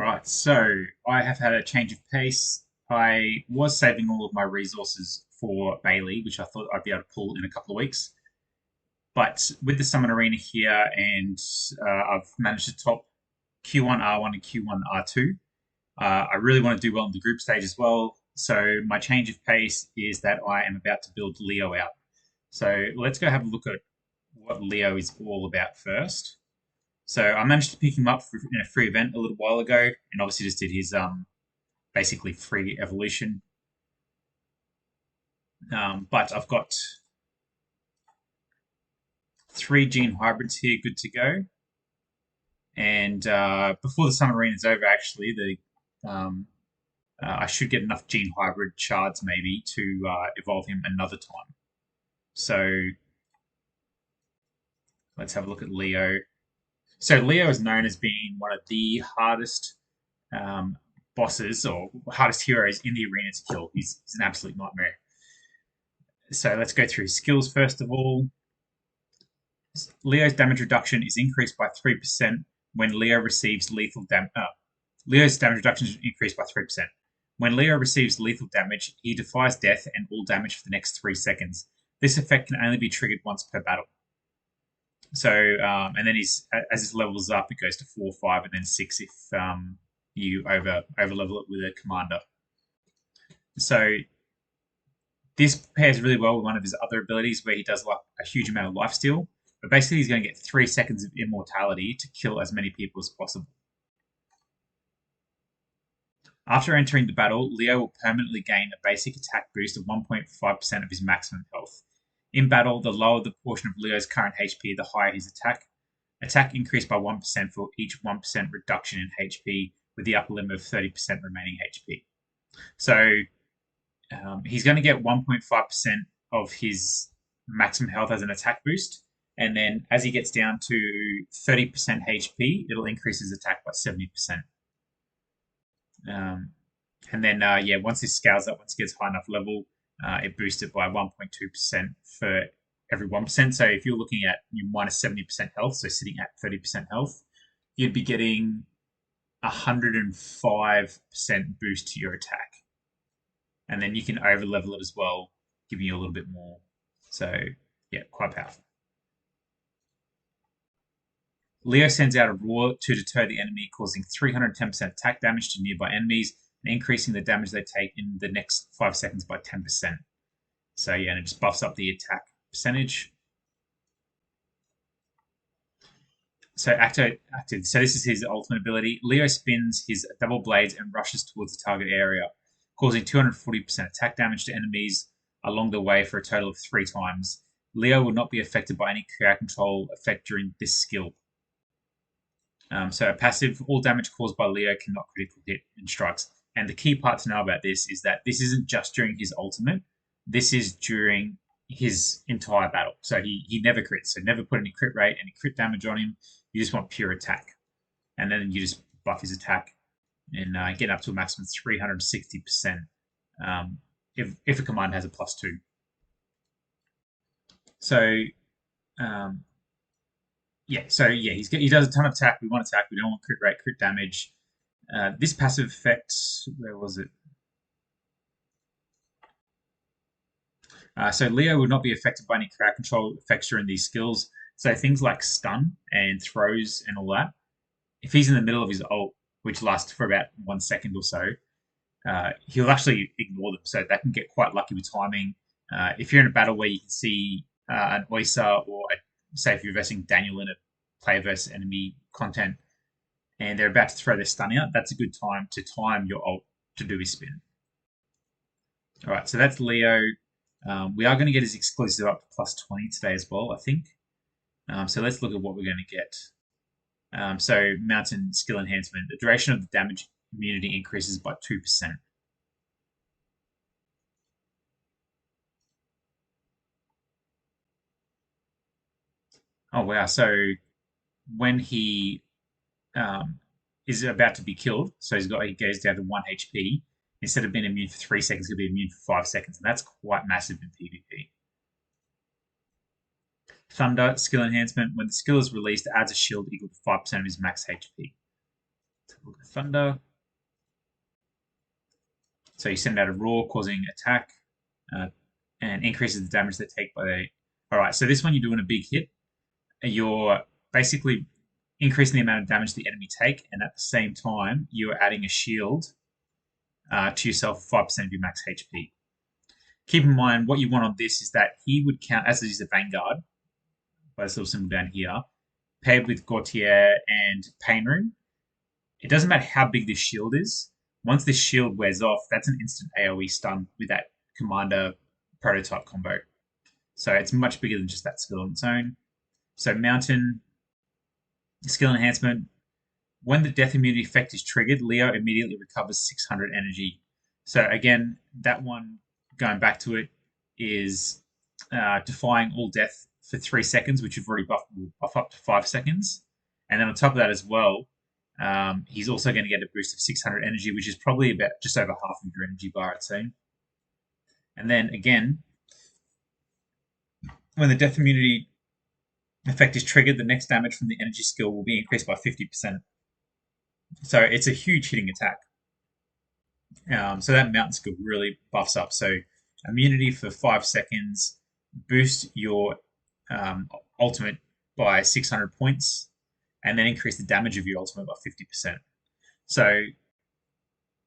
Alright, so I have had a change of pace. I was saving all of my resources for Bailey, which I thought I'd be able to pull in a couple of weeks. But with the Summon Arena here, and I've managed to top Q1 R1 and Q1 R2, I really want to do well in the group stage as well. So my change of pace is that I am about to build Leo out. So let's go have a look at what Leo is all about first. So I managed to pick him up in a free event a little while ago, and obviously just did his basically free evolution. But I've got 3 gene hybrids here, good to go. And before the summer arena is over, actually, I should get enough gene hybrid shards maybe to evolve him another time. So let's have a look at Leo. So Leo is known as being one of the hardest bosses or hardest heroes in the arena to kill. He's an absolute nightmare. So let's go through his skills first of all. Leo's damage reduction is increased by 3% when Leo receives lethal damage. Leo's damage reduction is increased by 3%. When Leo receives lethal damage, he defies death and all damage for the next 3 seconds. This effect can only be triggered once per battle. So, and then as his levels up, it goes to 4, 5, and then 6 if you over level it with a commander. So this pairs really well with one of his other abilities where he does like a huge amount of lifesteal. But basically, he's going to get 3 seconds of immortality to kill as many people as possible. After entering the battle, Leo will permanently gain a basic attack boost of 1.5% of his maximum health. In battle, the lower the portion of Leo's current HP, the higher his attack. Attack increased by 1% for each 1% reduction in HP, with the upper limit of 30% remaining HP. So he's going to get 1.5% of his maximum health as an attack boost. And then as he gets down to 30% HP, it'll increase his attack by 70%. And then, once this scales up, once it gets high enough level, it boosts it by 1.2% for every 1%. So if you're looking at your minus 70% health, so sitting at 30% health, you'd be getting 105% boost to your attack. And then you can over level it as well, giving you a little bit more. So, yeah, quite powerful. Leo sends out a roar to deter the enemy, causing 310% attack damage to nearby enemies and increasing the damage they take in the next 5 seconds by 10%. So yeah, and it just buffs up the attack percentage. So active. So this is his ultimate ability. Leo spins his double blades and rushes towards the target area, causing 240% attack damage to enemies along the way for a total of 3 times. Leo will not be affected by any crowd control effect during this skill. So a passive, all damage caused by Leo cannot critical hit and strikes. And the key part to know about this is that this isn't just during his ultimate. This is during his entire battle. So he never crits. So never put any crit rate, any crit damage on him. You just want pure attack. And then you just buff his attack and get up to a maximum of 360% if a command has a +2. So he does a ton of attack. We want attack. We don't want crit rate, crit damage. This passive effect, where was it? So Leo will not be affected by any crowd control effects during these skills. So things like stun and throws and all that. If he's in the middle of his ult, which lasts for about 1 second or so, he'll actually ignore them. So that can get quite lucky with timing. If you're in a battle where you can see an Oyster or say if you're versing Daniel in a player versus enemy content and they're about to throw their stun out, that's a good time to time your ult to do his spin. All right, so that's Leo. We are going to get his exclusive up to +20 today as well, I think. So let's look at what we're going to get. So Mountain Skill Enhancement. The duration of the damage immunity increases by 2%. Oh, wow. So when he is about to be killed, so he goes down to 1 HP, instead of being immune for 3 seconds, he'll be immune for 5 seconds. And that's quite massive in PvP. Thunder Skill Enhancement. When the skill is released, it adds a shield equal to 5% of his max HP. We'll go Thunder. So you send out a roar, causing attack, uh, and increases the damage they take by the. All right, so this one you're doing a big hit. You're basically increasing the amount of damage the enemy take, and at the same time you're adding a shield to yourself 5% of your max HP. Keep in mind what you want on this is that he would count as he's a vanguard by this little symbol down here, paired with Gautier and Pain Rune. It doesn't matter how big this shield is. Once this shield wears off, that's an instant AoE stun with that commander prototype combo. So it's much bigger than just that skill on its own. So Mountain, skill enhancement. When the death immunity effect is triggered, Leo immediately recovers 600 energy. So again, that one, going back to it, is defying all death for 3 seconds, which you've already buff up to 5 seconds. And then on top of that as well, he's also going to get a boost of 600 energy, which is probably about just over half of your energy bar, I'd say. And then again, when the death immunity effect is triggered, the next damage from the energy skill will be increased by 50%. So it's a huge hitting attack. So that mountain skill really buffs up. So immunity for 5 seconds, boost your ultimate by 600 points, and then increase the damage of your ultimate by 50%. So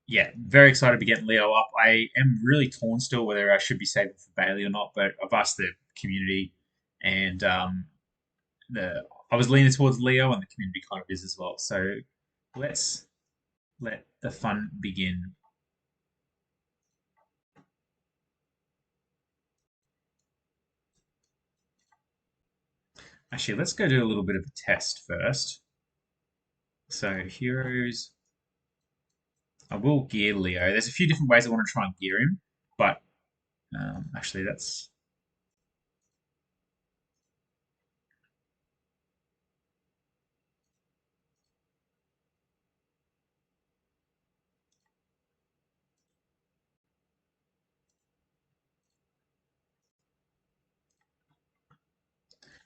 yeah, very excited to be getting Leo up. I am really torn still whether I should be saving for Bailey or not, but I've asked the community, and I was leaning towards Leo, and the community kind of is as well. So let's let the fun begin. Actually, let's go do a little bit of a test first. So heroes, I will gear Leo. There's a few different ways I want to try and gear him, but actually that's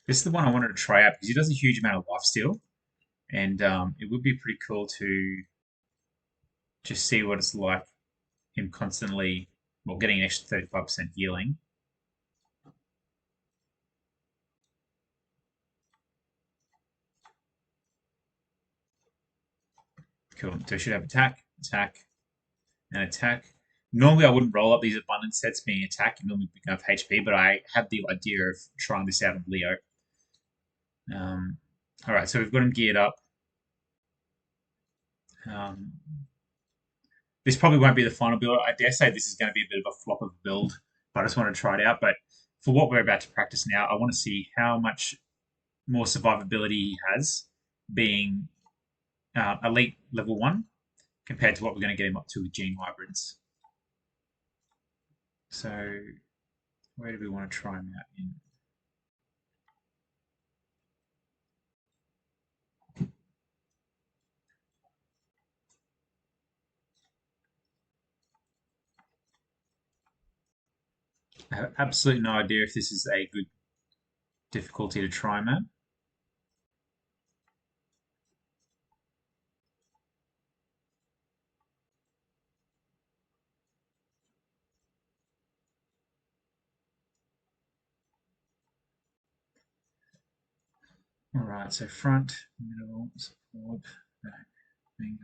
this is the one I wanted to try out because he does a huge amount of lifesteal, and it would be pretty cool to just see what it's like him constantly, well, getting an extra 35% healing. Cool. So he should have attack, attack, and attack. Normally, I wouldn't roll up these abundance sets being attack. You normally pick up HP, but I had the idea of trying this out on Leo. All right, so we've got him geared up. Um, this probably won't be the final build. I dare say this is going to be a bit of a flop of a build, but I just want to try it out. But for what we're about to practice now, I want to see how much more survivability he has being elite level 1 compared to what we're going to get him up to with gene hybrids. So where do we want to try him out in? I have absolutely no idea if this is a good difficulty to try him at. All right, so front, middle, support, back, finger.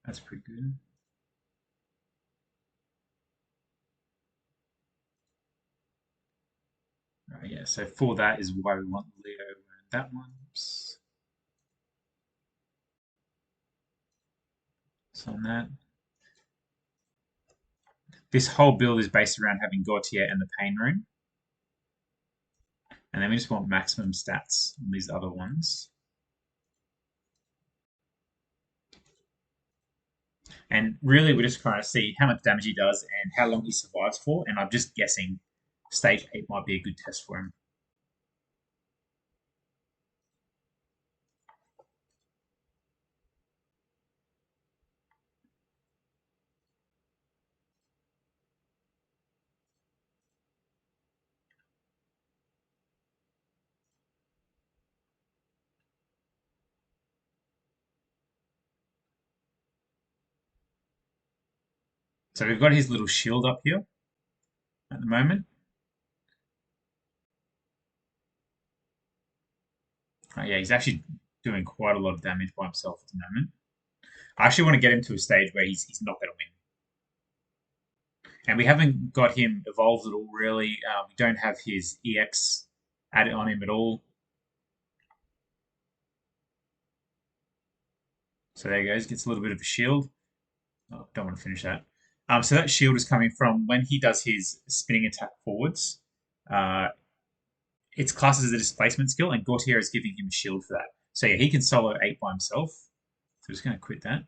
That's pretty good. Right, yeah, so for that is why we want Leo and that one. Oops. So on that. This whole build is based around having Gautier and the Pain Rune. And then we just want maximum stats on these other ones. And really, we're just trying to see how much damage he does and how long he survives for. And I'm just guessing stage 8 might be a good test for him. So we've got his little shield up here at the moment. Oh, yeah, he's actually doing quite a lot of damage by himself at the moment. I actually want to get him to a stage where he's not going to win. And we haven't got him evolved at all, really. We don't have his EX added on him at all. So there he goes, gets a little bit of a shield. Oh, don't want to finish that. So that shield is coming from when he does his spinning attack forwards. Uh, it's classed as a displacement skill, and Gautier is giving him a shield for that. So yeah, he can solo 8 by himself. So I'm just going to quit that.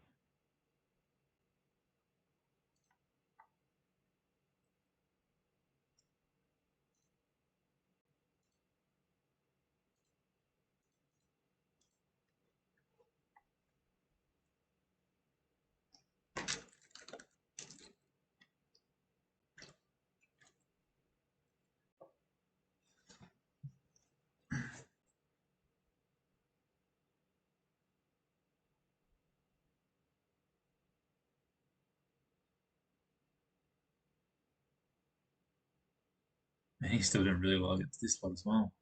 And he's still doing really well against this lot as well.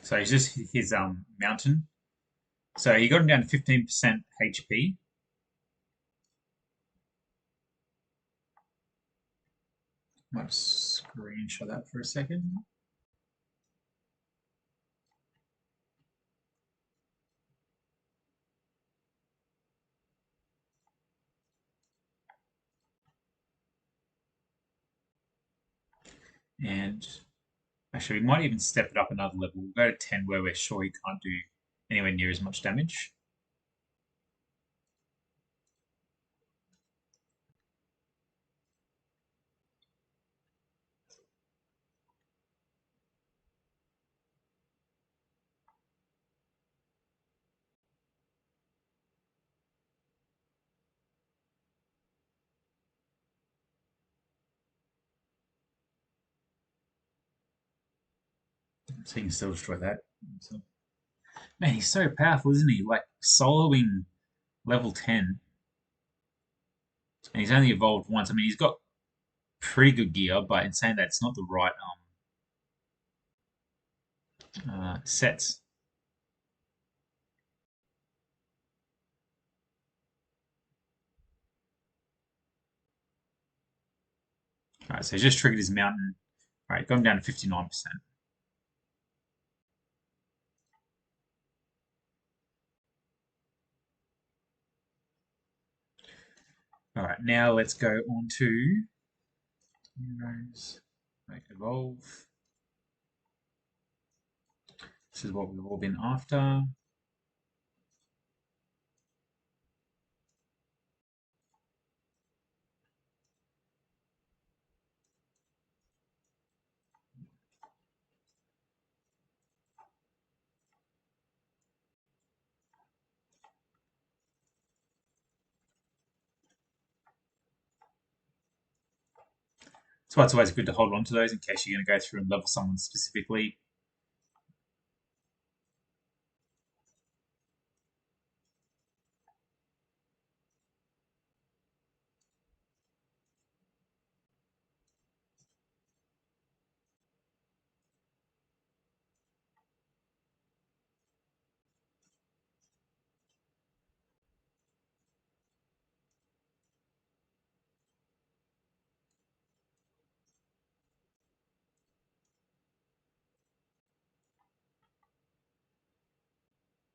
So he's just his mountain. So he got him down to 15% HP. Might screenshot that for a second. And actually, we might even step it up another level. We'll go to 10 where we're sure he can't do anywhere near as much damage. So he can still destroy that. So, man, he's so powerful, isn't he? Like soloing level 10, and he's only evolved once. I mean, he's got pretty good gear, but in saying that, it's not the right sets. All right, so he's just triggered his mountain. All right, got him down to 59%. All right, now let's go on to heroes. Make evolve. This is what we've all been after. So it's always good to hold on to those in case you're going to go through and level someone specifically.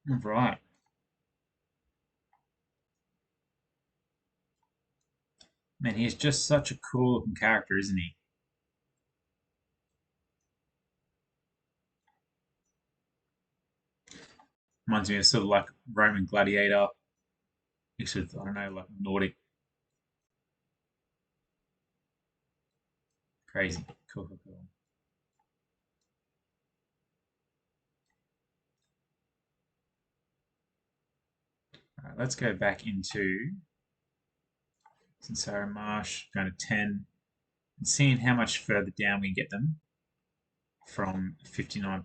Right. Man, he's just such a cool looking character, isn't he? Reminds me of sort of like Roman gladiator, mixed with, I don't know, like Nordic. Crazy. Cool, cool, cool. All right, let's go back into Sincera Marsh, going to 10, and seeing how much further down we get them from 59%.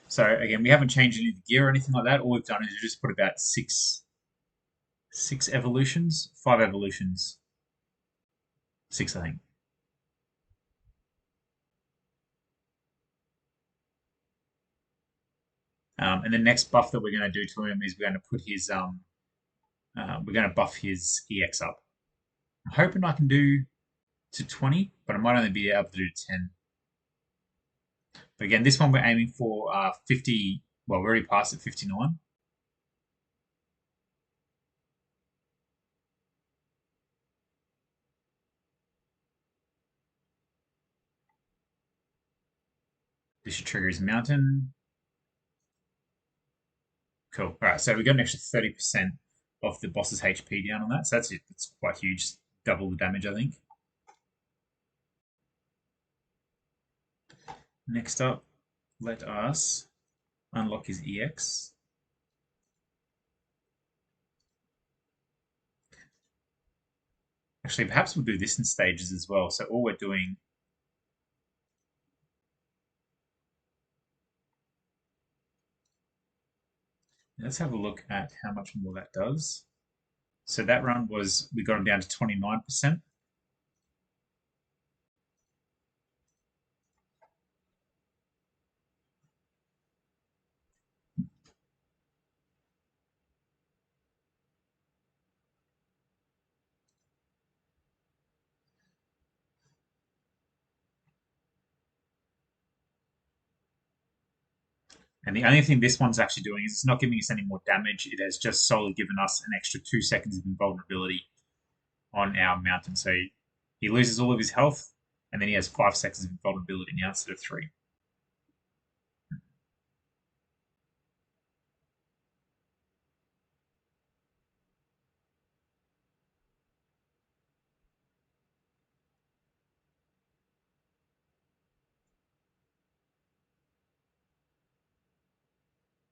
So again, we haven't changed any of the gear or anything like that. All we've done is just put about six evolutions, 5 evolutions, six, I think. And the next buff that we're going to do to him is we're going to put his we're going to buff his EX up. I'm hoping I can do to 20, but I might only be able to do 10. But again, this one we're aiming for 50. Well, we're already past at 59. This should trigger his mountain. Cool. All right, so we got an extra 30% of the boss's HP down on that. So that's it. That's quite huge. Double the damage, I think. Next up, let us unlock his EX. Actually, perhaps we'll do this in stages as well. So all we're doing. Let's have a look at how much more that does. So that run was, we got him down to 29%. And the only thing this one's actually doing is it's not giving us any more damage. It has just solely given us an extra 2 seconds of invulnerability on our mountain. So he loses all of his health, and then he has 5 seconds of invulnerability now instead of 3.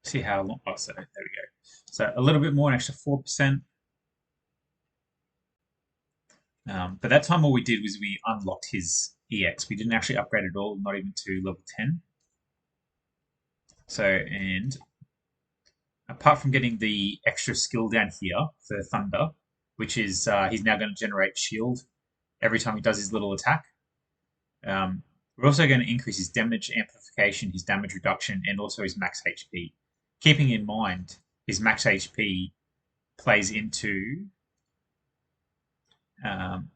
See how long? Oh, so there we go. So a little bit more, an extra 4%. But that time, all we did was we unlocked his EX. We didn't actually upgrade at all, not even to level 10. So, and apart from getting the extra skill down here for Thunder, which is he's now going to generate shield every time he does his little attack. We're also going to increase his damage amplification, his damage reduction, and also his max HP. Keeping in mind his max HP plays into um,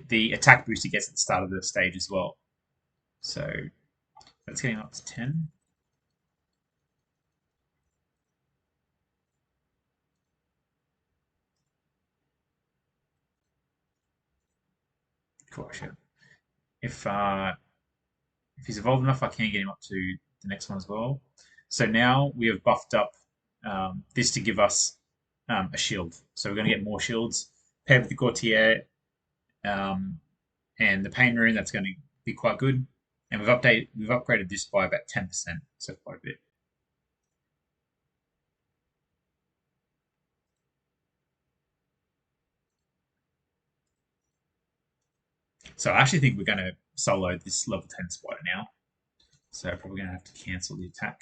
the attack boost he gets at the start of the stage as well. So that's getting up to 10. Cool. If he's evolved enough, I can get him up to the next one as well. So now we have buffed up this to give us a shield. So we're going to get more shields paired with the Gautier um, and the Pain Rune. That's going to be quite good. And we've upgraded this by about 10%, so quite a bit. So I actually think we're going to solo this level 10 spider now. So probably going to have to cancel the attack.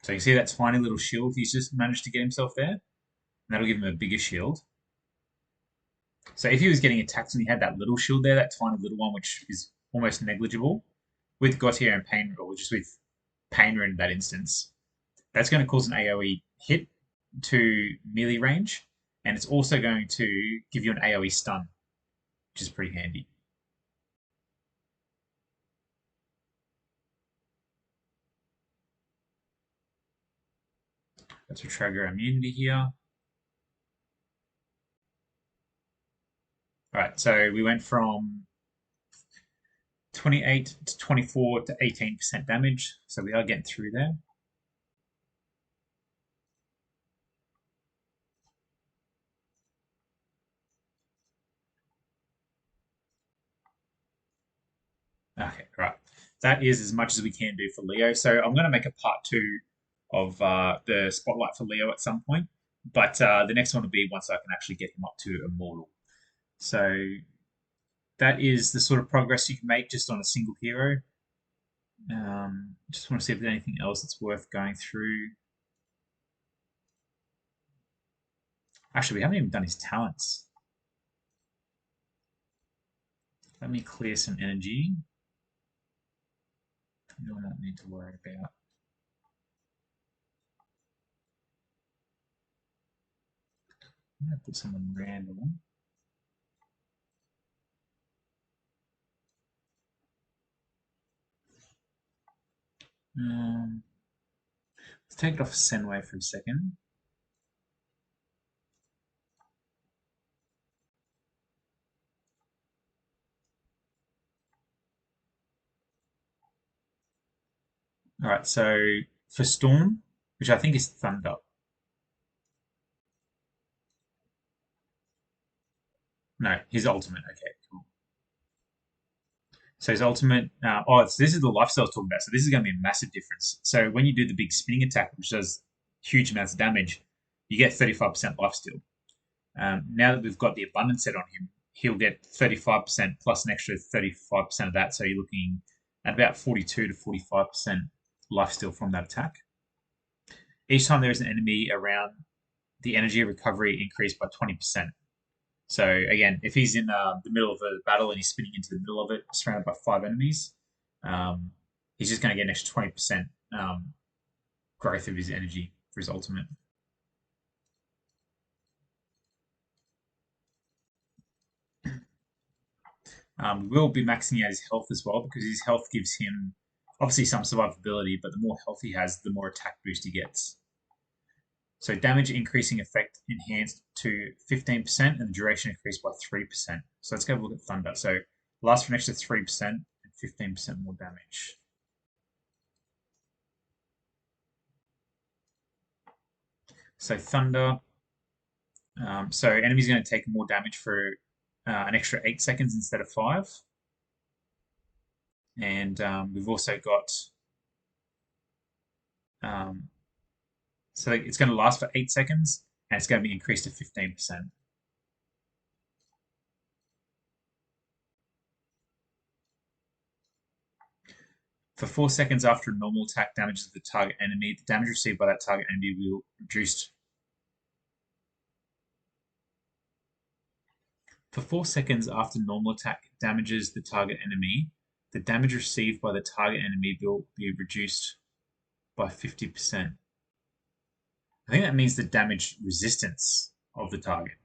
So you see that tiny little shield he's just managed to get himself there? And that'll give him a bigger shield. So if he was getting attacked and he had that little shield there, that tiny little one, which is almost negligible, with Gautier and Pain, or just with Pain in that instance, that's going to cause an AoE hit to melee range, and it's also going to give you an AoE stun, which is pretty handy. Let's trigger immunity here. All right, so we went from 28 to 24 to 18% damage. So we are getting through there. Okay, right. That is as much as we can do for Leo. So I'm going to make a part two of the spotlight for Leo at some point. But the next one will be once I can actually get him up to Immortal. So that is the sort of progress you can make just on a single hero. Just want to see if there's anything else that's worth going through. Actually, we haven't even done his talents. Let me clear some energy. You don't need to worry about. I'm going to put someone random. Um, let's take it off Senway for a second. All right, so for Storm, which I think is Thunder. No, his ultimate. Okay, cool. So his ultimate. This is the lifestyle I was talking about. So this is going to be a massive difference. So when you do the big spinning attack, which does huge amounts of damage, you get 35% lifesteal. Now that we've got the abundance set on him, he'll get 35% plus an extra 35% of that. So you're looking at about 42 to 45% lifesteal from that attack. Each time there is an enemy around, the energy recovery increased by 20%. So again, if he's in the middle of a battle and he's spinning into the middle of it, surrounded by 5 enemies, um, he's just going to get an extra 20% growth of his energy for his ultimate. We will be maxing out his health as well because his health gives him obviously some survivability, but the more health he has, the more attack boost he gets. So damage increasing effect enhanced to 15% and the duration increased by 3%. So let's go have a look at Thunder. So lasts for an extra 3% and 15% more damage. So Thunder. So enemies are going to take more damage for an extra 8 seconds instead of 5. And we've also got um, so it's going to last for 8 seconds and it's going to be increased to 15%. For 4 seconds after a normal attack damages the target enemy, the damage received by that target enemy will reduced. For 4 seconds after normal attack damages the target enemy, the damage received by the target enemy will be reduced by 50%. I think that means the damage resistance of the target.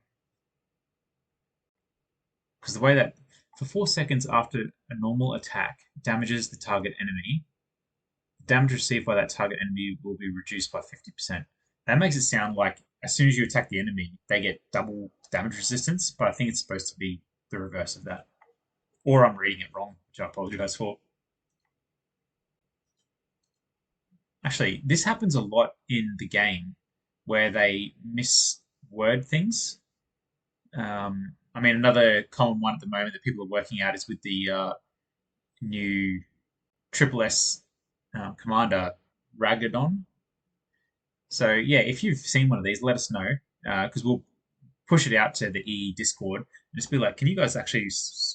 Because the way that for 4 seconds after a normal attack damages the target enemy, the damage received by that target enemy will be reduced by 50%. That makes it sound like as soon as you attack the enemy, they get double damage resistance, but I think it's supposed to be the reverse of that. Or I'm reading it wrong, which I apologize for. Actually, this happens a lot in the game where they misword things. I mean, another common one at the moment that people are working out is with the new Triple S commander Ragadon. So yeah, if you've seen one of these, let us know because we'll push it out to the EE Discord and just be like, can you guys actually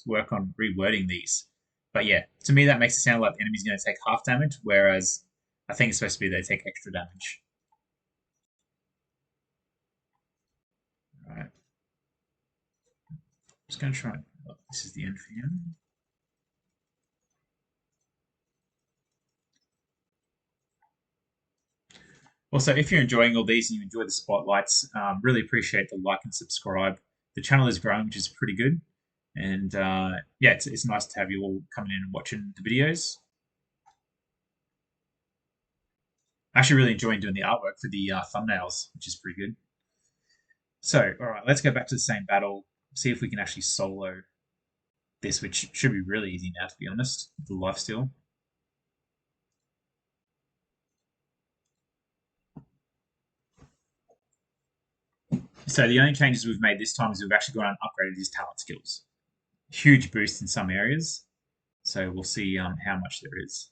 work on rewording these? But yeah, to me that makes it sound like the enemy's going to take half damage, whereas I think it's supposed to be they take extra damage. All right, just going to try. Oh, this is the end for him. Also, if you're enjoying all these and you enjoy the spotlights, really appreciate the like and subscribe. The channel is growing, which is pretty good. And yeah, it's nice to have you all coming in and watching the videos. Actually, really enjoying doing the artwork for the thumbnails, which is pretty good. So, all right, let's go back to the same battle, see if we can actually solo this, which should be really easy now, to be honest, the lifesteal. So the only changes we've made this time is we've actually gone and upgraded his talent skills. Huge boost in some areas. So we'll see how much there is.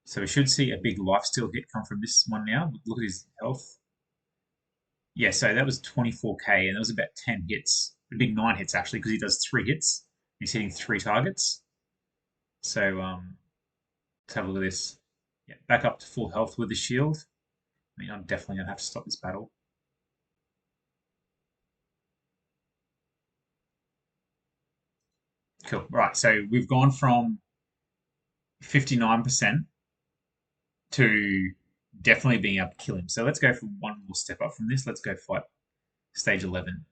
So we should see a big lifesteal hit come from this one now. Look at his health. Yeah, so that was 24k, and that was about 10 hits. A big 9 hits actually, because he does 3 hits. He's hitting 3 targets. So let's have a look at this. Yeah, back up to full health with the shield. I mean, I'm definitely gonna have to stop this battle. Cool. Right, so we've gone from 59% to definitely being able to kill him. So let's go for one more step up from this. Let's go fight stage 11.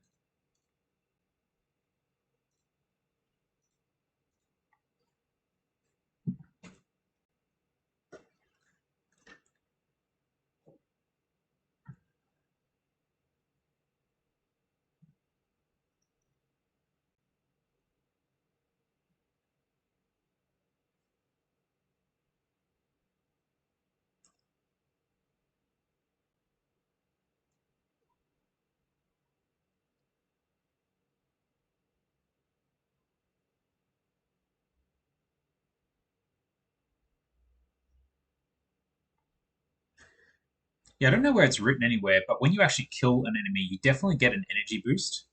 Yeah, I don't know where it's written anywhere, but when you actually kill an enemy, you definitely get an energy boost.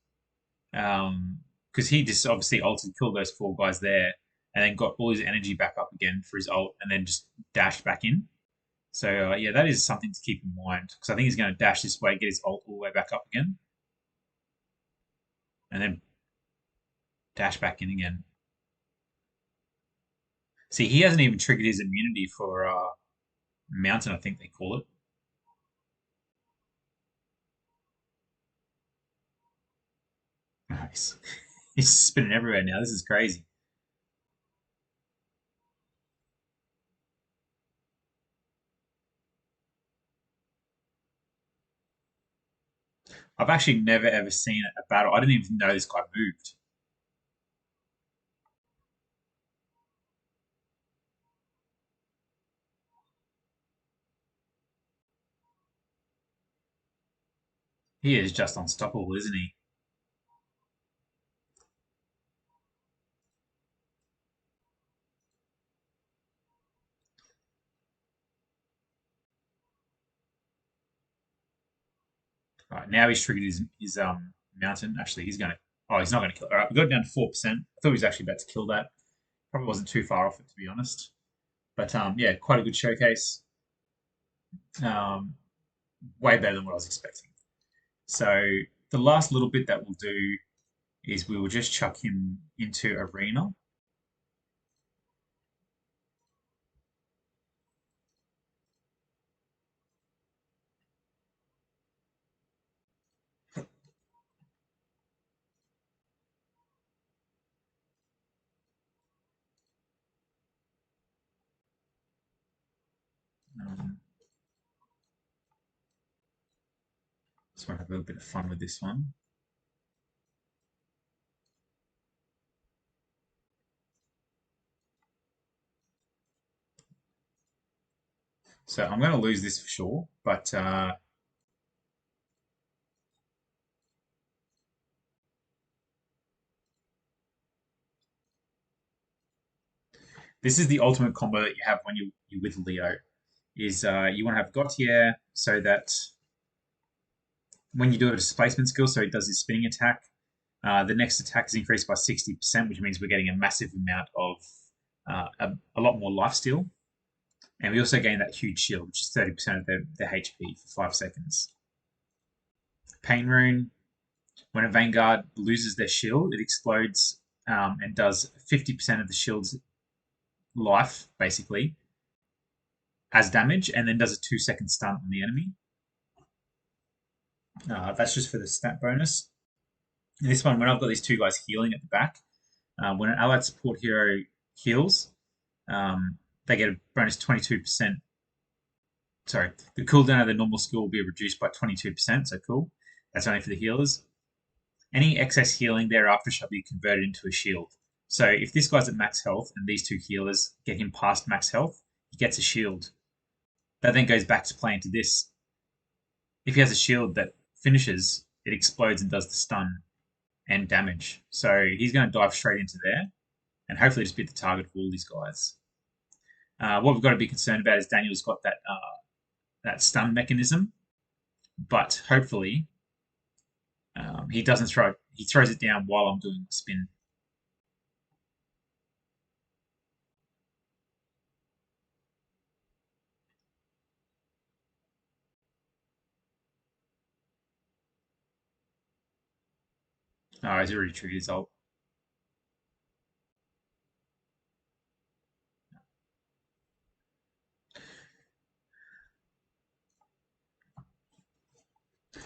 Because he just obviously ulted, killed those 4 guys there, and then got all his energy back up again for his ult, and then just dashed back in. So yeah, that is something to keep in mind because I think he's going to dash this way, get his ult all the way back up again, and then dash back in again. See, he hasn't even triggered his immunity for Mountain, I think they call it. Nice. He's spinning everywhere now. This is crazy. I've actually never ever seen a battle. I didn't even know this guy moved. He is just unstoppable, isn't he? Right, now he's triggered his mountain. Actually, he's gonna. Oh, he's not gonna kill it. All right, we got it down to 4%. I thought he was actually about to kill that. Probably wasn't too far off it, to be honest. But yeah, quite a good showcase. Um, Way better than what I was expecting. So the last little bit that we'll do is we will just chuck him into arena. Um, just want to have a little bit of fun with this one. So I'm going to lose this for sure, but this is the ultimate combo that you have when you're with Leo. Is you want to have Gautier so that when you do a displacement skill, so it does his spinning attack, the next attack is increased by 60%, which means we're getting a massive amount of a lot more life steal. And we also gain that huge shield, which is 30% of their HP for 5 seconds. Pain Rune, when a Vanguard loses their shield, it explodes and does 50% of the shield's life, basically, as damage, and then does a 2 second stun on the enemy. That's just for the stat bonus. And this one, when I've got these 2 guys healing at the back, When an allied support hero heals, they get a bonus 22%. Sorry, the cooldown of their normal skill will be reduced by 22%. So cool. That's only for the healers. Any excess healing thereafter shall be converted into a shield. So if this guy's at max health and these two healers get him past max health, he gets a shield. That then goes back to play into this. If he has a shield that finishes, it explodes and does the stun and damage. So he's going to dive straight into there and hopefully just beat the target for all these guys. What we've got to be concerned about is Daniel's got that stun mechanism, but hopefully he doesn't throw it. He throws it down while I'm doing the spin. Oh, he's already triggered his ult.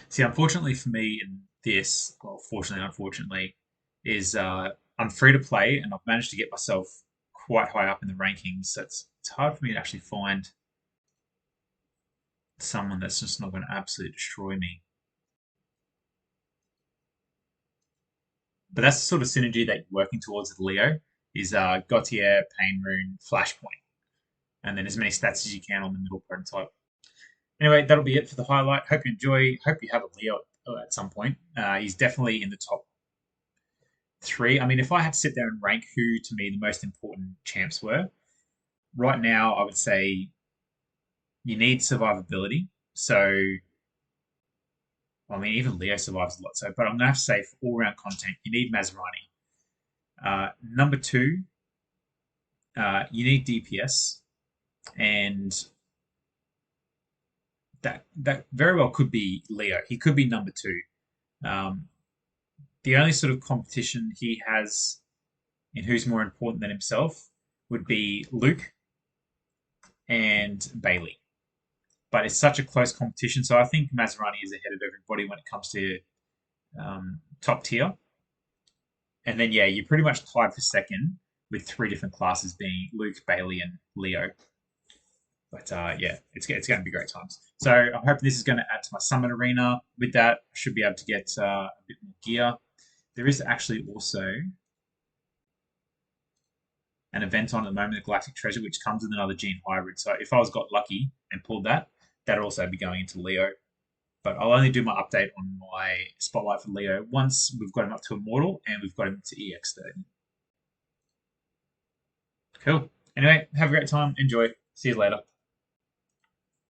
See, unfortunately for me in this, well, fortunately, unfortunately, is I'm free to play and I've managed to get myself quite high up in the rankings. So it's hard for me to actually find someone that's just not going to absolutely destroy me. But that's the sort of synergy that you're working towards with Leo is Gautier, Pain Rune, Flashpoint, and then as many stats as you can on the middle prototype. Anyway, that'll be it for the highlight. Hope you enjoy. Hope you have a Leo at some point. He's definitely in the top three. I mean, if I had to sit there and rank who to me the most important champs were, right now I would say you need survivability. So, I mean, even Leo survives a lot. So, but I'm gonna have to say for all round content, you need Mazrani. Number two, you need DPS, and that very well could be Leo. He could be number two. Um, the only sort of competition he has in who's more important than himself would be Luke and Bailey. But it's such a close competition, so I think Mazrani is ahead of everybody when it comes to top tier. And then yeah, you're pretty much tied for second with three different classes being Luke, Bailey, and Leo. But yeah, it's going to be great times. So I'm hoping this is going to add to my summit arena. With that, I should be able to get a bit more gear. There is actually also an event on at the moment, the Galactic Treasure, which comes with another gene hybrid. So if I was got lucky and pulled that, that'd also be going into Leo. But I'll only do my update on my spotlight for Leo once we've got him up to Immortal and we've got him to EX30. Cool. Anyway, have a great time. Enjoy. See you later.